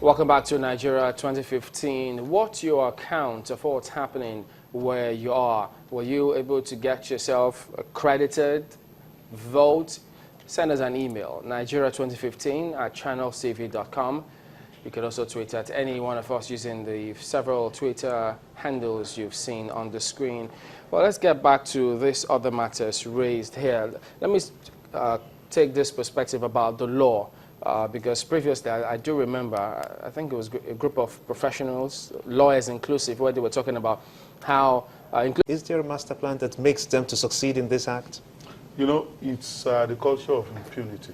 Welcome back to Nigeria 2015. What's your account of what's happening where you are? Were you able to get yourself accredited? Vote? Send us an email, nigeria2015@channelcv.com. You can also tweet at any one of us using the several Twitter handles you've seen on the screen. Well, let's get back to this other matters raised here. Let me take this perspective about the law. Because previously, I do remember, I think it was a group of professionals, lawyers inclusive, where they were talking about how... Is there a master plan that makes them to succeed in this act? You know, it's the culture of impunity.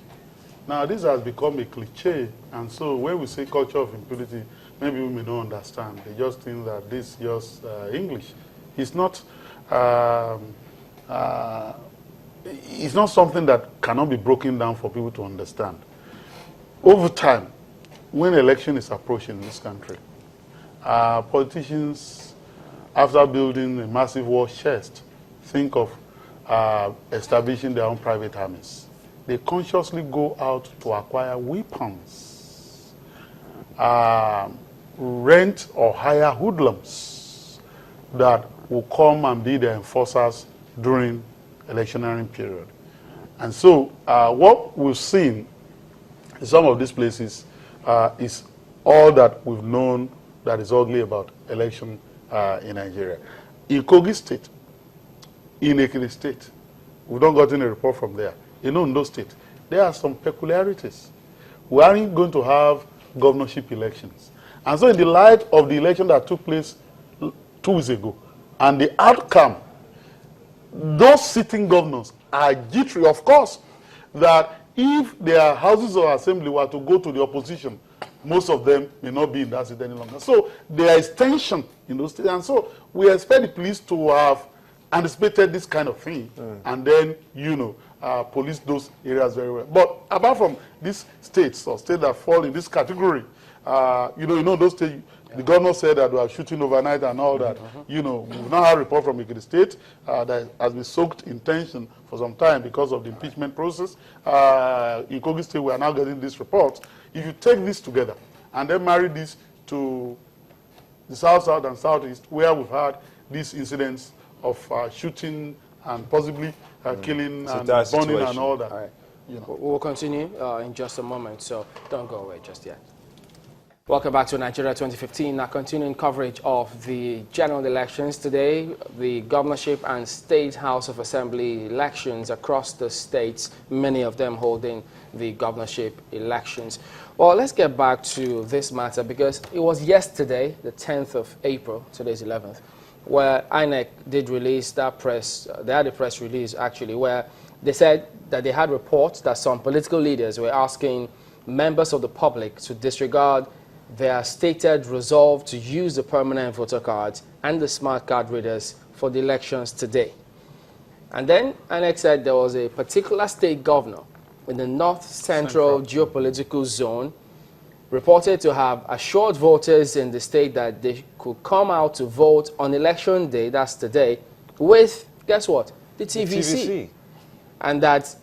Now, this has become a cliche, and so when we say culture of impunity, maybe we may not understand. They just think that this is just English. It's not... it's not something that cannot be broken down for people to understand. Over time, when election is approaching in this country, politicians, after building a massive war chest, think of establishing their own private armies. They consciously go out to acquire weapons, rent or hire hoodlums that will come and be the enforcers during electioneering period. And so what we've seen in some of these places is all that we've known that is ugly about election in Nigeria. In Kogi State, in Ekiti State, we've not gotten a report from there. In Ondo State, there are some peculiarities. We aren't going to have governorship elections. And so in the light of the election that took place 2 weeks ago, and the outcome, those sitting governors are jittery, of course, that if their houses of assembly were to go to the opposition, most of them may not be in that seat any longer. So there is tension in those states. And so we expect the police to have anticipated this kind of thing and then, you know, police those areas very well. But apart from these states or states that fall in this category, you know those states, the governor said that we are shooting overnight and all that. You know, we've now had a report from Ekiti State that has been soaked in tension for some time because of the impeachment process. In Kogi State, we are now getting this report. If you take this together and then marry this to the South, South, and Southeast, where we've had these incidents of shooting and possibly killing and burning and all that. All right. You know. We'll continue in just a moment, so don't go away just yet. Welcome back to Nigeria 2015. Now, continuing coverage of the general elections today, the governorship and state House of Assembly elections across the states, many of them holding the governorship elections. Well, let's get back to this matter because it was yesterday, the 10th of April, today's 11th, where INEC did release that they had a press release actually, where they said that they had reports that some political leaders were asking members of the public to disregard their stated resolve to use the permanent voter cards and the smart card readers for the elections today. And then INEC said there was a particular state governor in the North Central geopolitical zone reported to have assured voters in the state that they could come out to vote on election day, that's today, with, guess what, the TVC. And that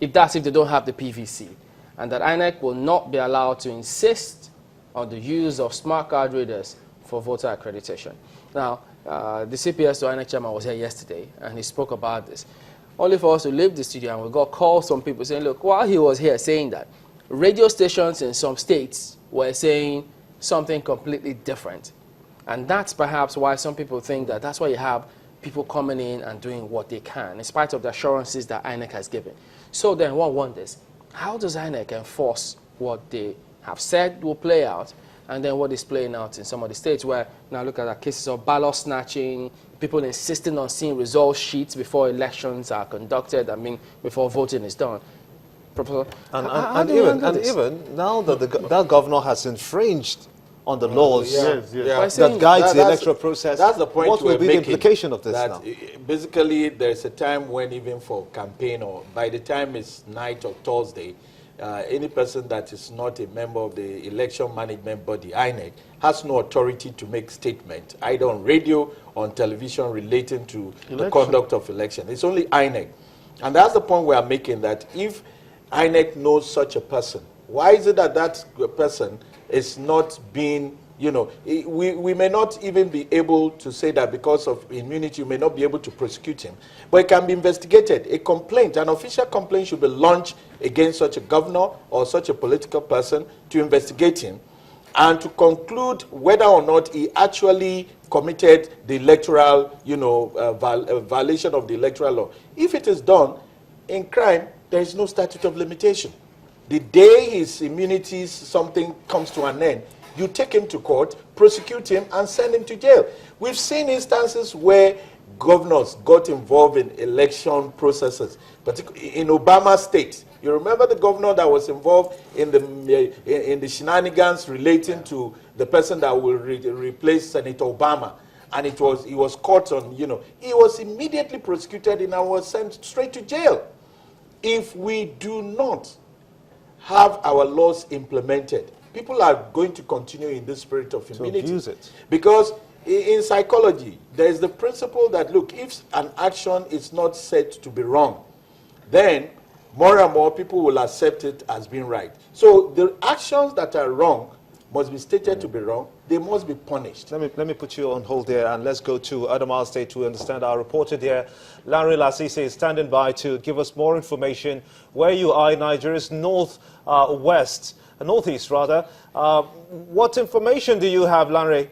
if they don't have the PVC, and that INEC will not be allowed to insist on the use of smart card readers for voter accreditation. Now, the CPS to INEC chairman was here yesterday, and he spoke about this. Only for us to leave the studio, and we got calls from people saying, look, while he was here saying that, radio stations in some states were saying something completely different. And that's perhaps why some people think that that's why you have people coming in and doing what they can, in spite of the assurances that INEC has given. So then one wonders, how does INEC enforce what they have said will play out, and then what is playing out in some of the states where, now look at the cases of ballot snatching, people insisting on seeing result sheets before elections are conducted, before voting is done. And even now that that governor has infringed on the laws that guides the electoral process, that's the point what will be the implication of this now? Basically, there's a time when even for campaign or by the time it's night or Thursday, any person that is not a member of the election management body, INEC, has no authority to make statement, either on radio or on television relating to the conduct of election. It's only INEC. And that's the point we are making, that if INEC knows such a person, why is it that that person is not being, you know, we may not even be able to say that because of immunity, you may not be able to prosecute him. But it can be investigated. A complaint, an official complaint should be launched against such a governor or such a political person to investigate him and to conclude whether or not he actually committed the electoral, you know, violation of the electoral law. If it is done in crime, there is no statute of limitation. The day his immunity, something comes to an end, you take him to court, prosecute him, and send him to jail. We've seen instances where governors got involved in election processes, particularly in Obama state. You remember the governor that was involved in the shenanigans relating to the person that will replace Senator Obama, and he was caught on, you know, he was immediately prosecuted and was sent straight to jail. If we do not have our laws implemented, people are going to continue in this spirit of immunity. To abuse it. Because in psychology, there is the principle that, look, if an action is not said to be wrong, then more and more people will accept it as being right. So the actions that are wrong must be stated to be wrong. They must be punished. Let me put you on hold there, and let's go to Adamawa State to understand our reporter there. Larry Lasise is standing by to give us more information where you are in Nigeria's northeast rather. What information do you have, Larry?